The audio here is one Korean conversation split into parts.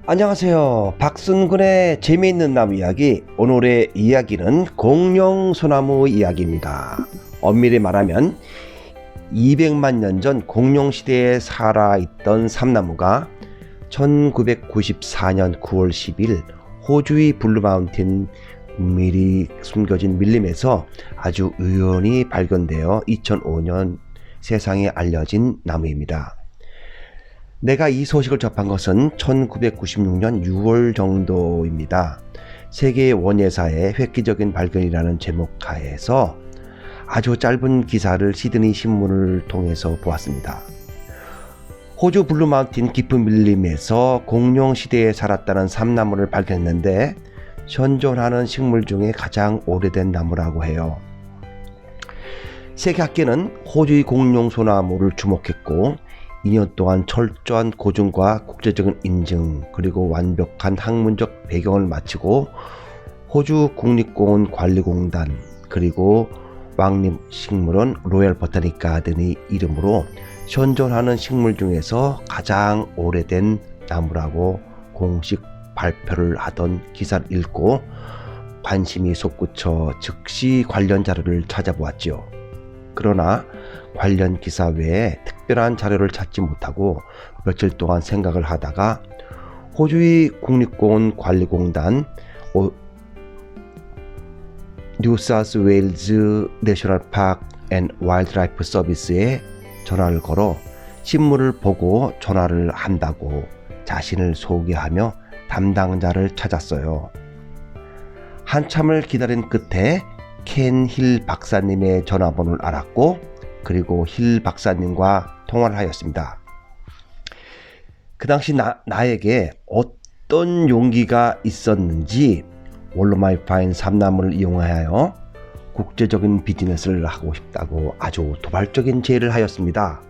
안녕하세요. 박순근의 재미있는 나무 이야기. 오늘의 이야기는 공룡소나무 이야기입니다. 엄밀히 말하면 200만 년 전 공룡시대에 살아있던 삼나무가 1994년 9월 10일 호주의 블루마운틴 미리 숨겨진 밀림에서 아주 우연히 발견되어 2005년 세상에 알려진 나무입니다. 내가 이 소식을 접한 것은 1996년 6월 정도입니다. 세계 원예사의 획기적인 발견이라는 제목 하에서 아주 짧은 기사를 시드니 신문을 통해서 보았습니다. 호주 블루마운틴 깊은 밀림에서 공룡 시대에 살았다는 삼나무를 발견했는데 현존하는 식물 중에 가장 오래된 나무라고 해요. 세계학계는 호주의 공룡소나무를 주목했고 2년 동안 철저한 고증과 국제적인 인증 그리고 완벽한 학문적 배경을 마치고 호주 국립공원 관리공단 그리고 왕립식물원 로얄 보타닉 가든의 이름으로 현존하는 식물 중에서 가장 오래된 나무라고 공식 발표를 하던 기사를 읽고 관심이 솟구쳐 즉시 관련 자료를 찾아보았지요. 그러나 관련 기사 외에 특별한 자료를 찾지 못하고 며칠 동안 생각을 하다가 호주의 국립공원 관리공단 뉴사우스웨일즈 내셔널 파크 앤 와일드라이프 서비스에 전화를 걸어 신문을 보고 전화를 한다고 자신을 소개하며 담당자를 찾았어요. 한참을 기다린 끝에 켄 힐 박사님의 전화번호를 알았고 그리고 힐 박사님과 통화를 하였습니다. 그 당시 나에게 어떤 용기가 있었는지 월로마이파인 삼나무를 이용하여 국제적인 비즈니스를 하고 싶다고 아주 도발적인 제의를 하였습니다.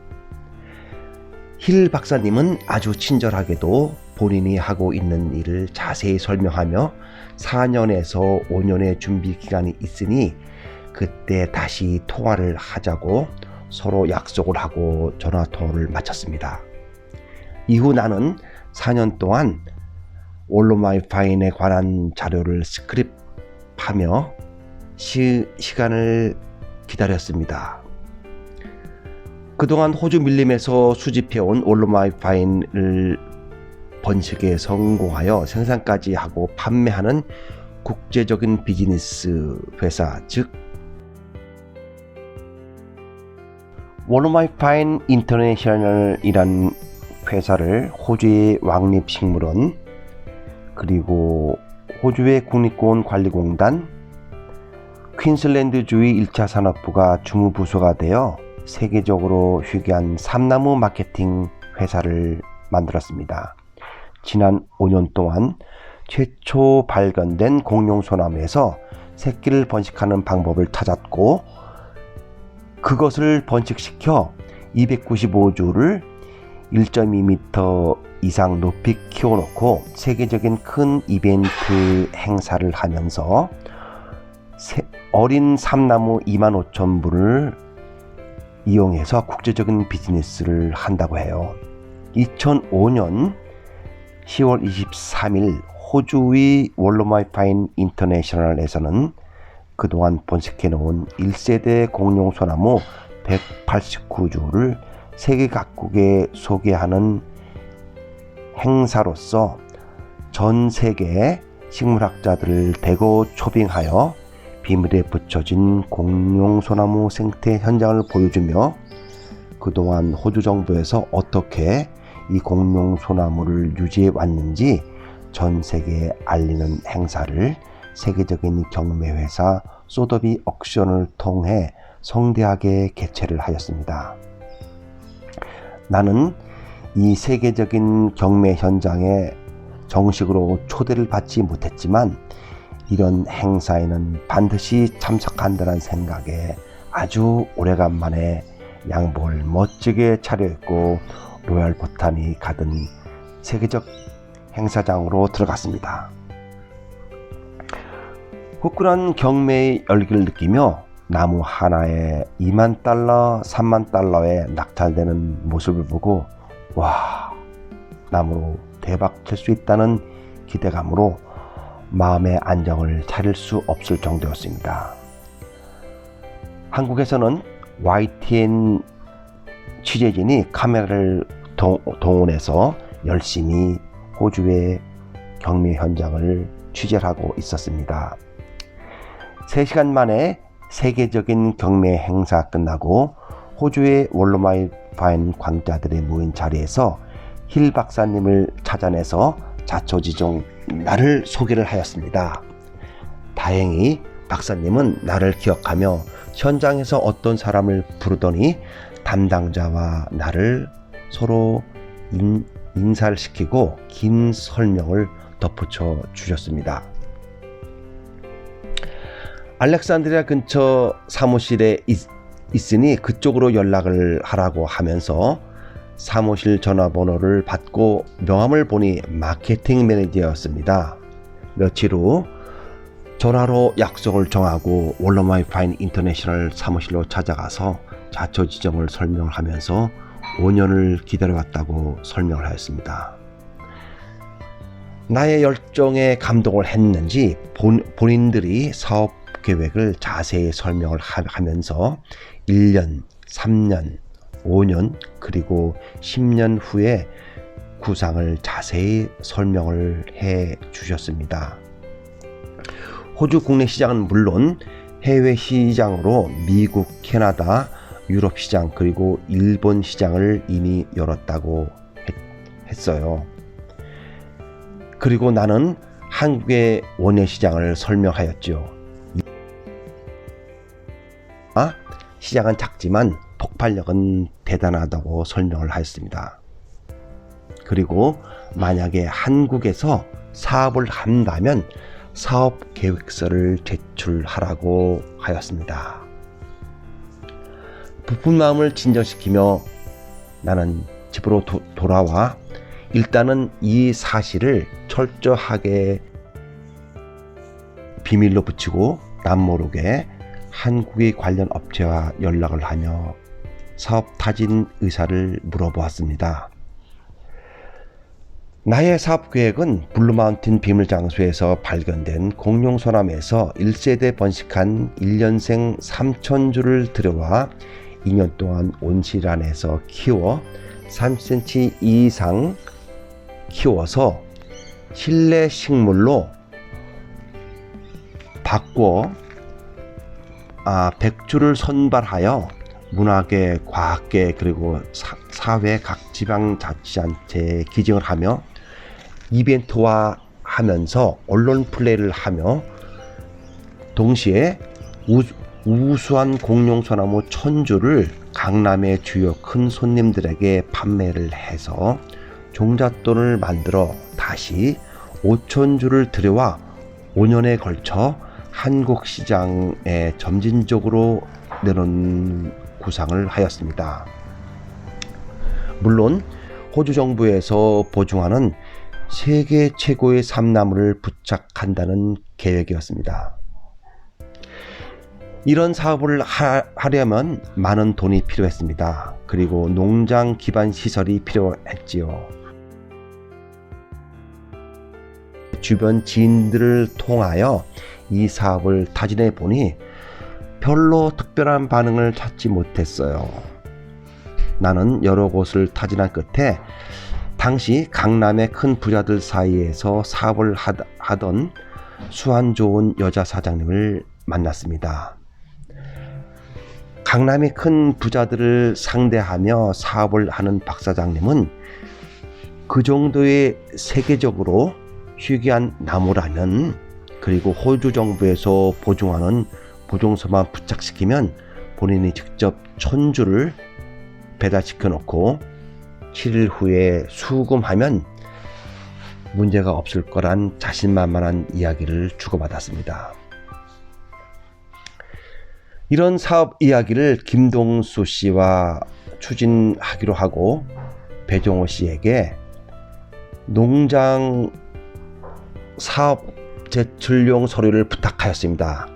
힐 박사님은 아주 친절하게도 본인이 하고 있는 일을 자세히 설명하며 4년에서 5년의 준비 기간이 있으니 그때 다시 통화를 하자고 서로 약속을 하고 전화통화를 마쳤습니다. 이후 나는 4년 동안 월로마이파인에 관한 자료를 스크립하며 시간을 기다렸습니다. 그동안 호주 밀림에서 수집해온 월로마이파인을 번식에 성공하여 생산까지 하고 판매하는 국제적인 비즈니스 회사 즉 월로마이파인 인터내셔널이란 회사를 호주의 왕립식물원 그리고 호주의 국립공원 관리공단 퀸슬랜드주의 1차 산업부가 주무부서가 되어 세계적으로 희귀한 삼나무 마케팅 회사를 만들었습니다. 지난 5년 동안 최초 발견된 공룡소나무에서 새끼를 번식하는 방법을 찾았고 그것을 번식시켜 295주를 1.2m 이상 높이 키워놓고 세계적인 큰 이벤트 행사를 하면서 어린 삼나무 25,000부를 이용해서 국제적인 비즈니스를 한다고 해요. 2005년 10월 23일 호주의 월로마이파인 인터내셔널에서는 그동안 번식해놓은 1세대 공룡소나무 189주를 세계 각국에 소개하는 행사로서 전 세계 식물학자들을 대거 초빙하여 비밀에 붙여진 공룡소나무 생태 현장을 보여주며 그동안 호주 정부에서 어떻게 이 공룡소나무를 유지해 왔는지 전 세계에 알리는 행사를 세계적인 경매회사 소더비 옥션을 통해 성대하게 개최를 하였습니다. 나는 이 세계적인 경매 현장에 정식으로 초대를 받지 못했지만 이런 행사에는 반드시 참석한다는 생각에 아주 오래간만에 양복을 멋지게 차려입고 로얄 보타닉 가든 세계적 행사장으로 들어갔습니다. 후끈한 경매의 열기를 느끼며 나무 하나에 2만 달러, 3만 달러에 낙찰되는 모습을 보고 와, 나무로 대박 칠 수 있다는 기대감으로 마음의 안정을 차릴 수 없을 정도였습니다. 한국에서는 YTN 취재진이 카메라를 동원해서 열심히 호주의 경매 현장을 취재하고 있었습니다. 3시간 만에 세계적인 경매 행사 끝나고 호주의 월로마이 파인 관계자들이 모인 자리에서 힐 박사님을 찾아내서 자초지종 나를 소개를 하였습니다. 다행히 박사님은 나를 기억하며 현장에서 어떤 사람을 부르더니 담당자와 나를 서로 인사를 시키고 긴 설명을 덧붙여 주셨습니다. 알렉산드리아 근처 사무실에 있으니 그쪽으로 연락을 하라고 하면서 사무실 전화번호를 받고 명함을 보니 마케팅 매니저였습니다. 며칠 후 전화로 약속을 정하고 월로마이 파인 인터내셔널 사무실로 찾아가서 자초지종을 설명을 하면서 5년을 기다려왔다고 설명을 하였습니다. 나의 열정에 감동을 했는지 본인들이 사업 계획을 자세히 설명을 하면서 1년, 3년, 5년 그리고 10년 후에 구상을 자세히 설명을 해 주셨습니다. 호주 국내 시장은 물론 해외 시장으로 미국, 캐나다, 유럽 시장 그리고 일본 시장을 이미 열었다고 했어요. 그리고 나는 한국의 원예 시장을 설명하였죠. 시장은 작지만 폭발력은 대단하다고 설명을 하였습니다. 그리고 만약에 한국에서 사업을 한다면 사업 계획서를 제출하라고 하였습니다. 부푼 마음을 진정시키며 나는 집으로 돌아와 일단은 이 사실을 철저하게 비밀로 붙이고 남모르게 한국의 관련 업체와 연락을 하며 사업 타진 의사를 물어보았습니다. 나의 사업 계획은 블루마운틴 비밀장소에서 발견된 공룡 소나무에서 1세대 번식한 1년생 3,000주를 들여와 2년 동안 온실 안에서 키워 3cm 이상 키워서 실내 식물로 바꿔 100주를 선발하여 문화계, 과학계 그리고 사회 각 지방자치단체에 기증을 하며 이벤트화 하면서 언론 플레이를 하며 동시에 우수한 공룡 소나무 1,000주를 강남의 주요 큰 손님들에게 판매를 해서 종잣돈을 만들어 다시 5,000주를 들여와 5년에 걸쳐 한국 시장에 점진적으로 내놓은 구상을 하였습니다. 물론 호주 정부에서 보증하는 세계 최고의 삼나무를 부착한다는 계획이었습니다. 이런 사업을 하려면 많은 돈이 필요했습니다. 그리고 농장 기반 시설이 필요했지요. 주변 지인들을 통하여 이 사업을 타진해 보니 별로 특별한 반응을 찾지 못했어요. 나는 여러 곳을 타진한 끝에 당시 강남의 큰 부자들 사이에서 사업을 하던 수완 좋은 여자 사장님을 만났습니다. 강남의 큰 부자들을 상대하며 사업을 하는 박 사장님은 그 정도의 세계적으로 희귀한 나무라면 그리고 호주 정부에서 보증하는 보증서만 부착시키면 본인이 직접 1,000주를 배달시켜 놓고 7일 후에 수금하면 문제가 없을 거란 자신만만한 이야기를 주고받았습니다. 이런 사업 이야기를 김동수 씨와 추진하기로 하고 배종호 씨에게 농장 사업 제출용 서류를 부탁하였습니다.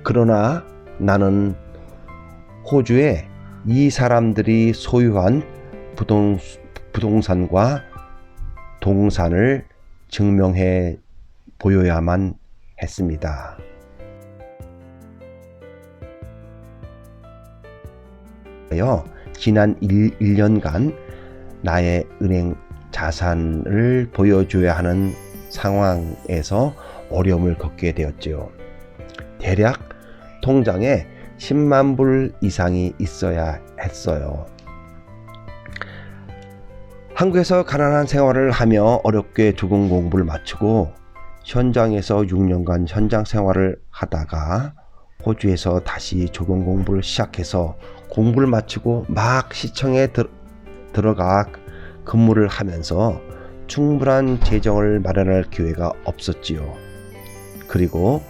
그러나 나는 호주에 이 사람들이 소유한 부동산과 동산을 증명해 보여야만 했습니다. 지난 1년간 나의 은행 자산을 보여줘야 하는 상황에서 어려움을 겪게 되었지요. 대략 통장에 10만 불 이상이 있어야 했어요. 한국에서 가난한 생활을 하며 어렵게 조공 공부를 마치고 현장에서 6년간 현장 생활을 하다가 호주에서 다시 조공 공부를 시작해서 공부를 마치고 막 시청에 들어가 근무를 하면서 충분한 재정을 마련할 기회가 없었지요. 그리고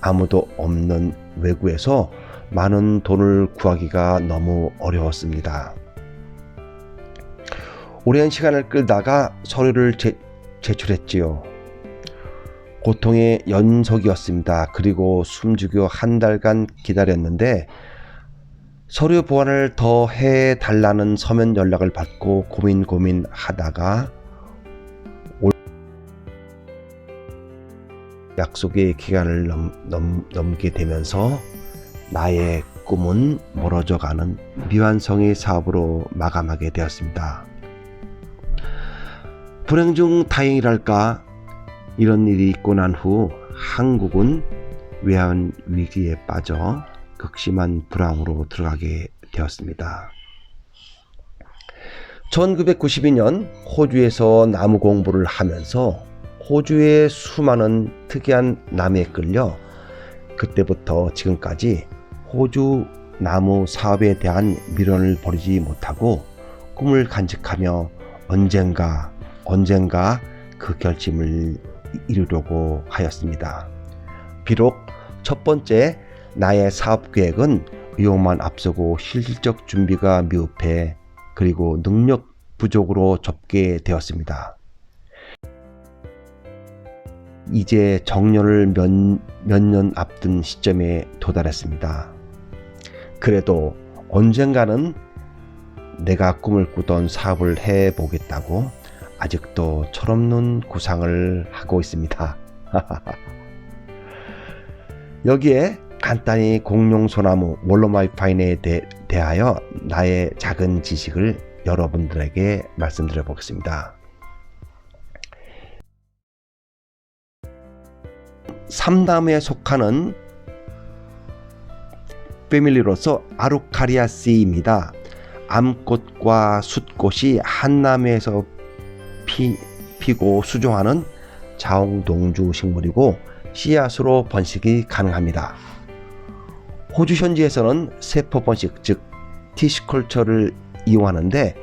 아무도 없는 외국에서 많은 돈을 구하기가 너무 어려웠습니다. 오랜 시간을 끌다가 서류를 제출했지요. 고통의 연속이었습니다. 그리고 숨죽여 한 달간 기다렸는데 서류 보완을 더 해달라는 서면 연락을 받고 고민하다가 약속의 기간을 넘게 되면서 나의 꿈은 멀어져가는 미완성의 사업으로 마감하게 되었습니다. 불행 중 다행이랄까, 이런 일이 있고 난 후 한국은 외환 위기에 빠져 극심한 불황으로 들어가게 되었습니다. 1992년 호주에서 나무 공부를 하면서 호주의 수많은 특이한 나무에 끌려 그때부터 지금까지 호주 나무 사업에 대한 미련을 버리지 못하고 꿈을 간직하며 언젠가 그 결심을 이루려고 하였습니다. 비록 첫 번째 나의 사업 계획은 위험만 앞서고 실질적 준비가 미흡해 그리고 능력 부족으로 접게 되었습니다. 이제 정년을 몇 년 앞둔 시점에 도달했습니다. 그래도 언젠가는 내가 꿈을 꾸던 사업을 해보겠다고 아직도 철없는 구상을 하고 있습니다. 여기에 간단히 공룡 소나무 월로마이파인에 대하여 나의 작은 지식을 여러분들에게 말씀드려 보겠습니다. 3나무에 속하는 패밀리로서 아루카리아씨입니다. 암꽃과 숫꽃이 한 나무에서 피고 수종하는 자웅동주 식물이고 씨앗으로 번식이 가능합니다. 호주 현지에서는 세포 번식, 즉 티슈컬처를 이용하는데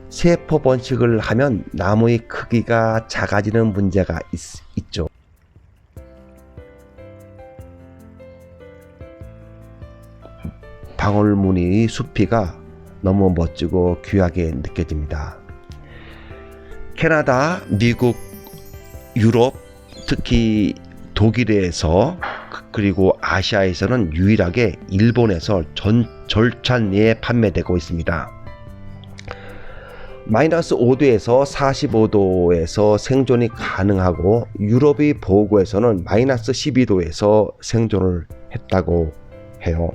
세포 번식을 하면 나무의 크기가 작아지는 문제가 있죠. 방울무늬 숲이가 너무 멋지고 귀하게 느껴집니다. 캐나다, 미국, 유럽, 특히 독일에서 그리고 아시아에서는 유일하게 일본에서 절찬리에 판매되고 있습니다. 마이너스 5도에서 45도에서 생존이 가능하고 유럽의 보고에서는 마이너스 12도에서 생존을 했다고 해요.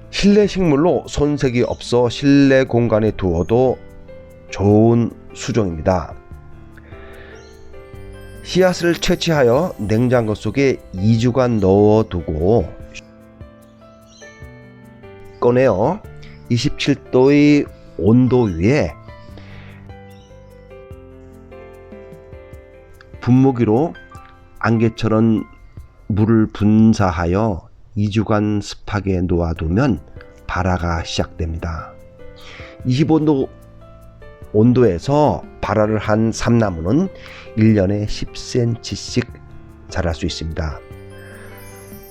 실내 식물로 손색이 없어 실내 공간에 두어도 좋은 수종입니다. 씨앗을 채취하여 냉장고 속에 2주간 넣어두고 꺼내어 27도의 온도 위에 분무기로 안개처럼 물을 분사하여 2주간 습하게 놓아두면 발화가 시작됩니다. 25도 온도에서 발화를 한 삼나무는 1년에 10cm씩 자랄 수 있습니다.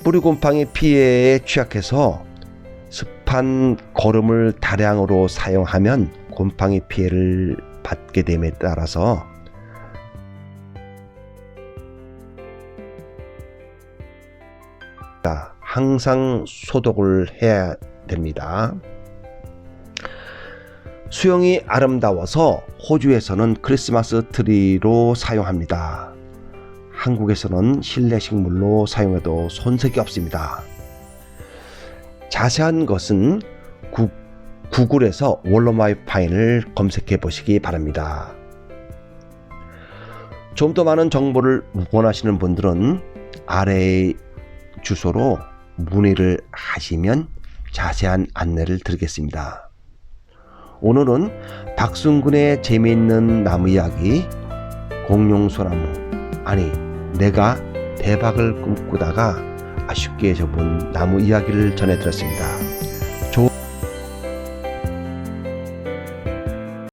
뿌리곰팡이 피해에 취약해서 습한 거름을 다량으로 사용하면 곰팡이 피해를 받게 됨에 따라서 때마다 항상 소독을 해야 됩니다. 수영이 아름다워서 호주에서는 크리스마스 트리로 사용합니다. 한국에서는 실내 식물로 사용해도 손색이 없습니다. 자세한 것은 구글에서 월로마이 파인을 검색해 보시기 바랍니다. 좀 더 많은 정보를 원하시는 분들은 아래의 주소로 문의를 하시면 자세한 안내를 드리겠습니다. 오늘은 박순근의 재미있는 나무 이야기, 공룡소나무, 아니 내가 대박을 꿈꾸다가 아쉽게 접은 나무 이야기를 전해드렸습니다.